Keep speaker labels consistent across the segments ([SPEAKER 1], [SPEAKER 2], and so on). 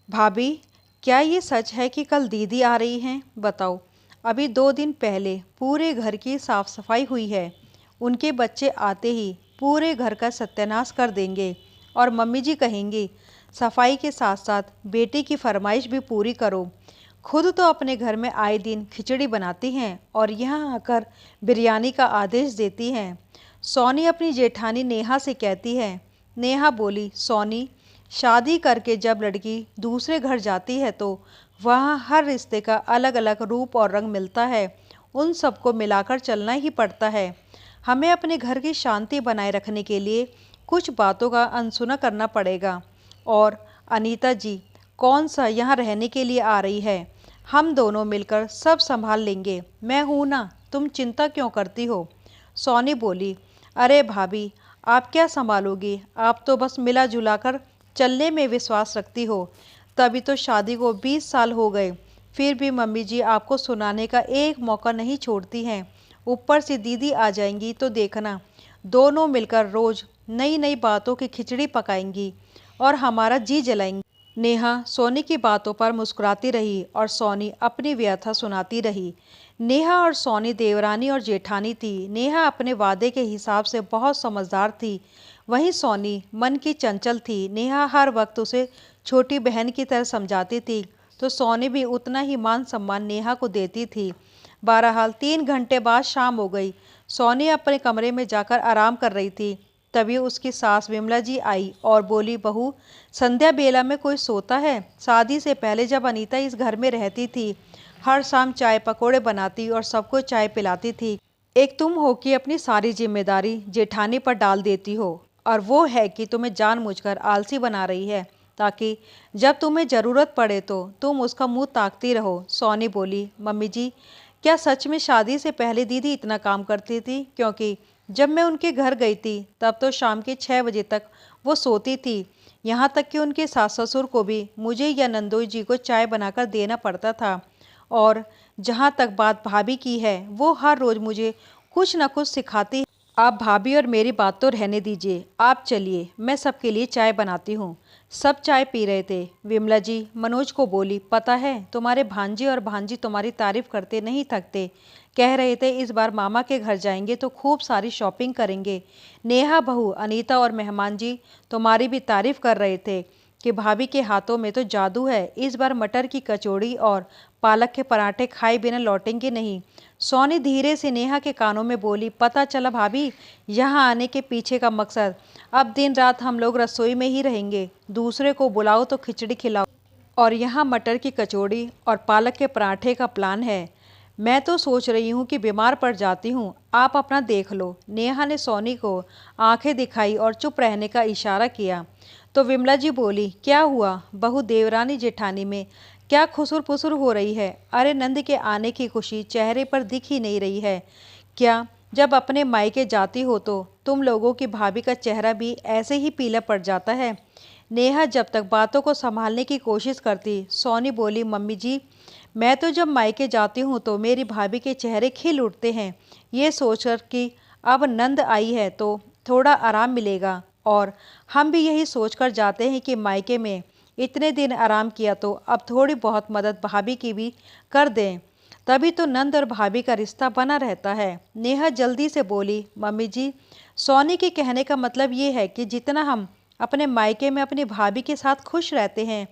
[SPEAKER 1] भाभी, क्या ये सच है कि कल दीदी आ रही हैं? बताओ। अभी 2 दिन पहले पूरे घर की साफ सफाई हुई है। उनके बच्चे आते ही पूरे घर का सत्यानाश कर देंगे और मम्मी जी कहेंगी सफाई के साथ साथ बेटे की फरमाइश भी पूरी करो। खुद तो अपने घर में आए दिन खिचड़ी बनाती हैं और यहाँ आकर बिरयानी का आदेश देती हैं। सोनी अपनी जेठानी नेहा से कहती है। नेहा बोली, सोनी, शादी करके जब लड़की दूसरे घर जाती है तो वहाँ हर रिश्ते का अलग अलग रूप और रंग मिलता है। उन सबको मिलाकर चलना ही पड़ता है। हमें अपने घर की शांति बनाए रखने के लिए कुछ बातों का अनसुना करना पड़ेगा। और अनीता जी कौन सा यहाँ रहने के लिए आ रही है? हम दोनों मिलकर सब संभाल लेंगे। मैं हूँ ना, तुम चिंता क्यों करती हो? सोनी बोली, अरे भाभी, आप क्या संभालोगी? आप तो बस मिला जुला कर चलने में विश्वास रखती हो। तभी तो शादी को 20 साल हो गए, फिर भी मम्मी जी आपको सुनाने का एक मौका नहीं छोड़ती हैं। ऊपर से दीदी आ जाएंगी तो देखना, दोनों मिलकर रोज नई नई बातों की खिचड़ी पकाएंगी और हमारा जी जलाएंगी। नेहा सोनी की बातों पर मुस्कुराती रही और सोनी अपनी व्यथा सुनाती रही। नेहा और सोनी देवरानी और जेठानी थी। नेहा अपने वादे के हिसाब से बहुत समझदार थी, वहीं सोनी मन की चंचल थी। नेहा हर वक्त उसे छोटी बहन की तरह समझाती थी, तो सोनी भी उतना ही मान सम्मान नेहा को देती थी। बहरहाल 3 घंटे बाद शाम हो गई। सोनी अपने कमरे में जाकर आराम कर रही थी। तभी उसकी सास विमला जी आई और बोली, बहू, संध्या बेला में कोई सोता है? शादी से पहले जब अनीता इस घर में रहती थी, हर शाम चाय पकोड़े बनाती और सबको चाय पिलाती थी। एक तुम हो कि अपनी सारी जिम्मेदारी जेठानी पर डाल देती हो, और वो है कि तुम्हें जानबूझकर आलसी बना रही है ताकि जब तुम्हें ज़रूरत पड़े तो तुम उसका मुंह ताकती रहो। सोनी बोली, मम्मी जी, क्या सच में शादी से पहले दीदी इतना काम करती थी? क्योंकि जब मैं उनके घर गई थी तब तो शाम के 6 बजे तक वो सोती थी। यहाँ तक कि उनके सास ससुर को भी मुझे या नंदोई जी को चाय बनाकर देना पड़ता था। और जहाँ तक बात भाभी की है, वो हर रोज़ मुझे कुछ न कुछ सिखाती है। आप भाभी और मेरी बात तो रहने दीजिए, आप चलिए, मैं सबके लिए चाय बनाती हूँ। सब चाय पी रहे थे। विमला जी मनोज को बोली, पता है तुम्हारे भांजे और भांजी तुम्हारी तारीफ करते नहीं थकते। कह रहे थे इस बार मामा के घर जाएंगे तो खूब सारी शॉपिंग करेंगे। नेहा बहू, अनीता और मेहमान जी तुम्हारी भी तारीफ कर रहे थे कि भाभी के हाथों में तो जादू है। इस बार मटर की कचौड़ी और पालक के पराठे खाए बिना लौटेंगे नहीं। सोनी धीरे से नेहा के कानों में बोली, पता चला भाभी, यहाँ आने के पीछे का मकसद। अब दिन रात हम लोग रसोई में ही रहेंगे, दूसरे को बुलाओ तो खिचड़ी खिलाओ, और यहाँ मटर की कचौड़ी और पालक के पराठे का प्लान है। मैं तो सोच रही हूँ कि बीमार पड़ जाती हूँ, आप अपना देख लो। नेहा ने सोनी को आंखें दिखाई और चुप रहने का इशारा किया। तो विमला जी बोली, क्या हुआ बहू? देवरानी जेठानी में क्या खुसुर पुसुर हो रही है? अरे नंद के आने की खुशी चेहरे पर दिख ही नहीं रही है क्या? जब अपने मायके जाती हो तो तुम लोगों की भाभी का चेहरा भी ऐसे ही पीला पड़ जाता है। नेहा जब तक बातों को संभालने की कोशिश करती, सोनी बोली, मम्मी जी, मैं तो जब मायके जाती हूँ तो मेरी भाभी के चेहरे खिल उठते हैं, ये सोचकर कि अब नंद आई है तो थोड़ा आराम मिलेगा। और हम भी यही सोचकर जाते हैं कि मायके में इतने दिन आराम किया तो अब थोड़ी बहुत मदद भाभी की भी कर दें, तभी तो नंद और भाभी का रिश्ता बना रहता है। नेहा जल्दी से बोली, मम्मी जी, सोनी के कहने का मतलब ये है कि जितना हम अपने मायके में अपनी भाभी के साथ खुश रहते हैं,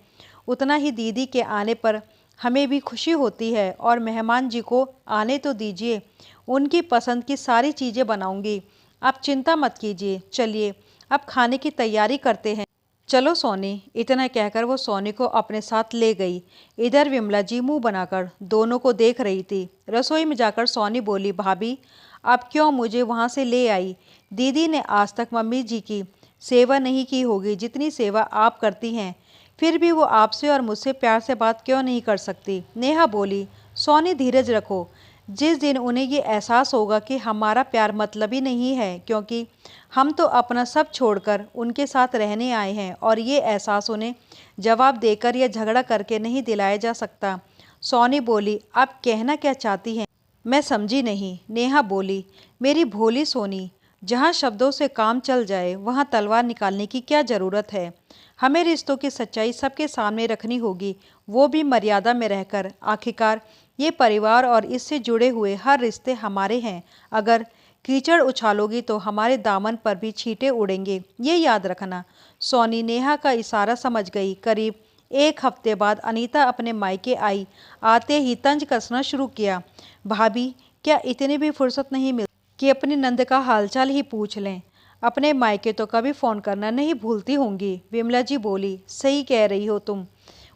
[SPEAKER 1] उतना ही दीदी के आने पर हमें भी खुशी होती है। और मेहमान जी को आने तो दीजिए, उनकी पसंद की सारी चीज़ें बनाऊंगी, आप चिंता मत कीजिए। चलिए अब खाने की तैयारी करते हैं। चलो सोनी, इतना कहकर वो सोनी को अपने साथ ले गई। इधर विमला जी मुंह बनाकर दोनों को देख रही थी। रसोई में जाकर सोनी बोली, भाभी, आप क्यों मुझे वहाँ से ले आई? दीदी ने आज तक मम्मी जी की सेवा नहीं की होगी जितनी सेवा आप करती हैं, फिर भी वो आपसे और मुझसे प्यार से बात क्यों नहीं कर सकती? नेहा बोली, सोनी धीरज रखो, जिस दिन उन्हें ये एहसास होगा कि हमारा प्यार मतलबी नहीं है, क्योंकि हम तो अपना सब छोड़कर उनके साथ रहने आए हैं, और ये एहसास उन्हें जवाब देकर या झगड़ा करके नहीं दिलाया जा सकता। सोनी बोली, आप कहना क्या चाहती हैं? मैं समझी नहीं। नेहा बोली, मेरी भोली सोनी, जहाँ शब्दों से काम चल जाए वहाँ तलवार निकालने की क्या ज़रूरत है। हमें रिश्तों की सच्चाई सबके सामने रखनी होगी, वो भी मर्यादा में रहकर। आखिरकार ये परिवार और इससे जुड़े हुए हर रिश्ते हमारे हैं। अगर कीचड़ उछालोगी तो हमारे दामन पर भी छींटे उड़ेंगे, ये याद रखना। सोनी नेहा का इशारा समझ गई। करीब एक हफ्ते बाद अनीता अपने मायके आई। आते ही तंज कसना शुरू किया। भाभी, क्या इतनी भी फुर्सत नहीं मिलती कि अपनी नंद का हालचाल ही पूछ लें? अपने मायके तो कभी फ़ोन करना नहीं भूलती होंगी। विमला जी बोली, सही कह रही हो तुम।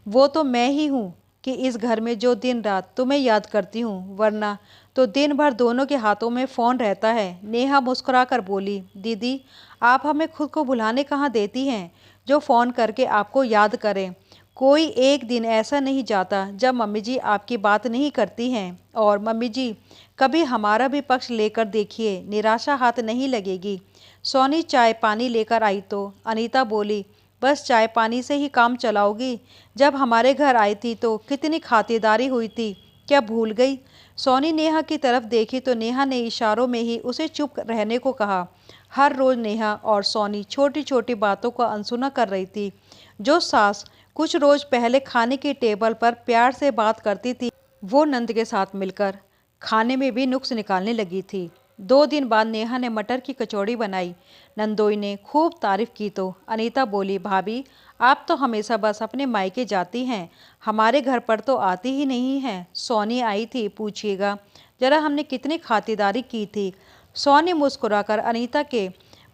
[SPEAKER 1] वो तो मैं ही हूँ कि इस घर में जो दिन रात तुम्हें याद करती हूँ, वरना तो दिन भर दोनों के हाथों में फ़ोन रहता है। नेहा मुस्कुराकर बोली, दीदी आप हमें खुद को भुलाने कहाँ देती हैं जो फ़ोन करके आपको याद करें। कोई एक दिन ऐसा नहीं जाता जब मम्मी जी आपकी बात नहीं करती हैं। और मम्मी जी, कभी हमारा भी पक्ष लेकर देखिए, निराशा हाथ नहीं लगेगी। सोनी चाय पानी लेकर आई तो अनीता बोली, बस चाय पानी से ही काम चलाओगी? जब हमारे घर आई थी तो कितनी खातिरदारी हुई थी, क्या भूल गई? सोनी नेहा की तरफ देखी तो नेहा ने इशारों में ही उसे चुप रहने को कहा। हर रोज़ नेहा और सोनी छोटी छोटी बातों को अनसुना कर रही थी। जो सास कुछ रोज़ पहले खाने की टेबल पर प्यार से बात करती थी, वो नंद के साथ मिलकर खाने में भी नुक्स निकालने लगी थी। 2 दिन बाद नेहा ने मटर की कचौड़ी बनाई। नंदोई ने खूब तारीफ की तो अनीता बोली, भाभी आप तो हमेशा बस अपने मायके जाती हैं, हमारे घर पर तो आती ही नहीं हैं। सोनी आई थी, पूछिएगा जरा हमने कितनी खातिरदारी की थी। सोनी मुस्कुराकर अनीता के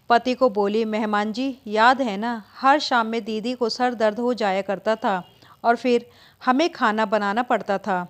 [SPEAKER 1] पति को बोली, मेहमान जी याद है ना, हर शाम में दीदी को सर दर्द हो जाया करता था और फिर हमें खाना बनाना पड़ता था।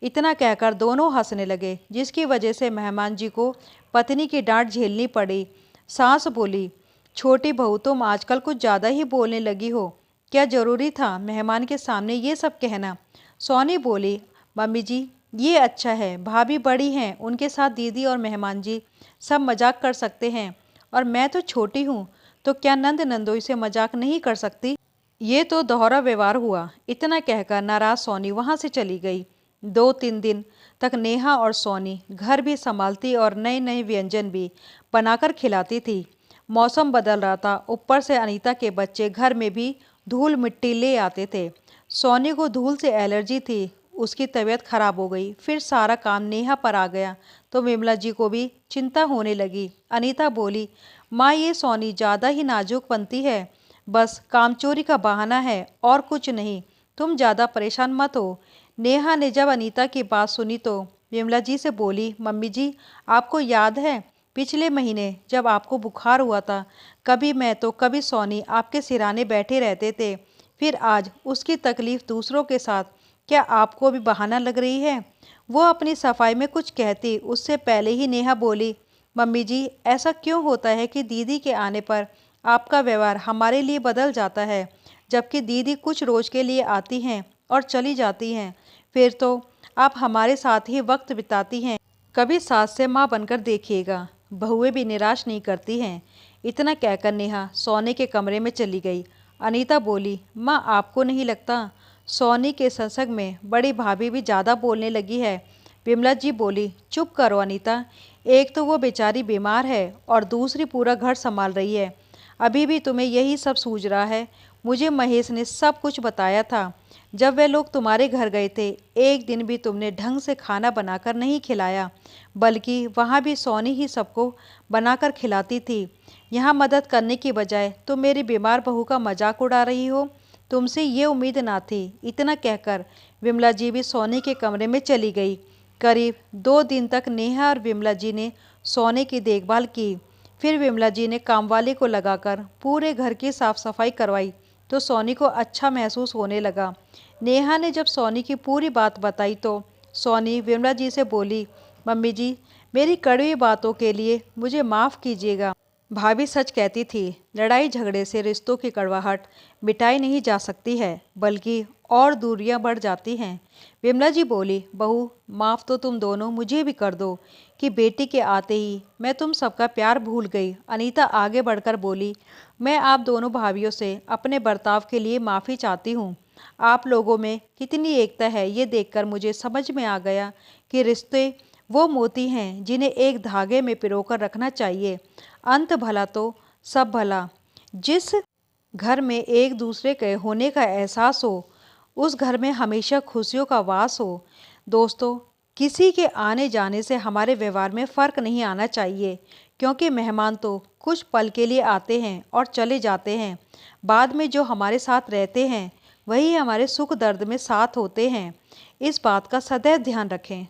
[SPEAKER 1] इतना कहकर दोनों हंसने लगे, जिसकी वजह से मेहमान जी को पत्नी की डांट झेलनी पड़ी। सास बोली, छोटी बहू तुम आजकल कुछ ज़्यादा ही बोलने लगी हो, क्या ज़रूरी था मेहमान के सामने ये सब कहना? सोनी बोली, मम्मी जी ये अच्छा है, भाभी बड़ी हैं, उनके साथ दीदी और मेहमान जी सब मजाक कर सकते हैं, और मैं तो छोटी हूँ, तो क्या नंद नंदोई से मजाक नहीं कर सकती? ये तो दोहरा व्यवहार हुआ। इतना कहकर नाराज सोनी वहाँ से चली गई। 2-3 दिन तक नेहा और सोनी घर भी संभालती और नए नए व्यंजन भी बनाकर खिलाती थी। मौसम बदल रहा था, ऊपर से अनीता के बच्चे घर में भी धूल मिट्टी ले आते थे। सोनी को धूल से एलर्जी थी, उसकी तबीयत खराब हो गई। फिर सारा काम नेहा पर आ गया तो विमला जी को भी चिंता होने लगी। अनीता बोली, माँ ये सोनी ज़्यादा ही नाजुक बनती है, बस कामचोरी का बहाना है और कुछ नहीं, तुम ज़्यादा परेशान मत हो। नेहा ने जब अनीता की बात सुनी तो विमला जी से बोली, मम्मी जी आपको याद है पिछले महीने जब आपको बुखार हुआ था, कभी मैं तो कभी सोनी आपके सिराने बैठे रहते थे, फिर आज उसकी तकलीफ़ दूसरों के साथ, क्या आपको भी बहाना लग रही है? वो अपनी सफाई में कुछ कहती उससे पहले ही नेहा बोली, मम्मी जी ऐसा क्यों होता है कि दीदी के आने पर आपका व्यवहार हमारे लिए बदल जाता है, जबकि दीदी कुछ रोज़ के लिए आती हैं और चली जाती हैं, फिर तो आप हमारे साथ ही वक्त बिताती हैं। कभी सास से माँ बनकर देखिएगा, बहुएं भी निराश नहीं करती हैं। इतना कहकर नेहा सोनी के कमरे में चली गई। अनीता बोली, माँ आपको नहीं लगता सोनी के संसर्ग में बड़ी भाभी भी ज़्यादा बोलने लगी है? विमला जी बोली, चुप करो अनीता, एक तो वो बेचारी बीमार है और दूसरी पूरा घर संभाल रही है, अभी भी तुम्हें यही सब सूझ रहा है? मुझे महेश ने सब कुछ बताया था। जब वे लोग तुम्हारे घर गए थे, एक दिन भी तुमने ढंग से खाना बनाकर नहीं खिलाया, बल्कि वहाँ भी सोनी ही सबको बनाकर खिलाती थी। यहाँ मदद करने की बजाय तुम मेरी बीमार बहू का मजाक उड़ा रही हो, तुमसे ये उम्मीद ना थी। इतना कहकर विमला जी भी सोनी के कमरे में चली गई। करीब 2 दिन तक नेहा और विमला जी ने सोनी की देखभाल की। फिर विमला जी ने कामवाली को लगाकर पूरे घर की साफ सफाई करवाई तो सोनी को अच्छा महसूस होने लगा। नेहा ने जब सोनी की पूरी बात बताई तो सोनी विमला जी से बोली, मम्मी जी मेरी कड़वी बातों के लिए मुझे माफ़ कीजिएगा। भाभी सच कहती थी, लड़ाई झगड़े से रिश्तों की कड़वाहट मिटाई नहीं जा सकती है, बल्कि और दूरियां बढ़ जाती हैं। विमला जी बोली, बहू माफ़ तो तुम दोनों मुझे भी कर दो कि बेटी के आते ही मैं तुम सबका प्यार भूल गई। अनीता आगे बढ़कर बोली, मैं आप दोनों भाभियों से अपने बर्ताव के लिए माफ़ी चाहती हूँ। आप लोगों में कितनी एकता है ये देखकर मुझे समझ में आ गया कि रिश्ते वो मोती हैं जिन्हें एक धागे में पिरोकर रखना चाहिए। अंत भला तो सब भला। जिस घर में एक दूसरे के होने का एहसास हो, उस घर में हमेशा खुशियों का वास हो। दोस्तों, किसी के आने जाने से हमारे व्यवहार में फ़र्क नहीं आना चाहिए, क्योंकि मेहमान तो कुछ पल के लिए आते हैं और चले जाते हैं। बाद में जो हमारे साथ रहते हैं, वही हमारे सुख दर्द में साथ होते हैं। इस बात का सदैव ध्यान रखें।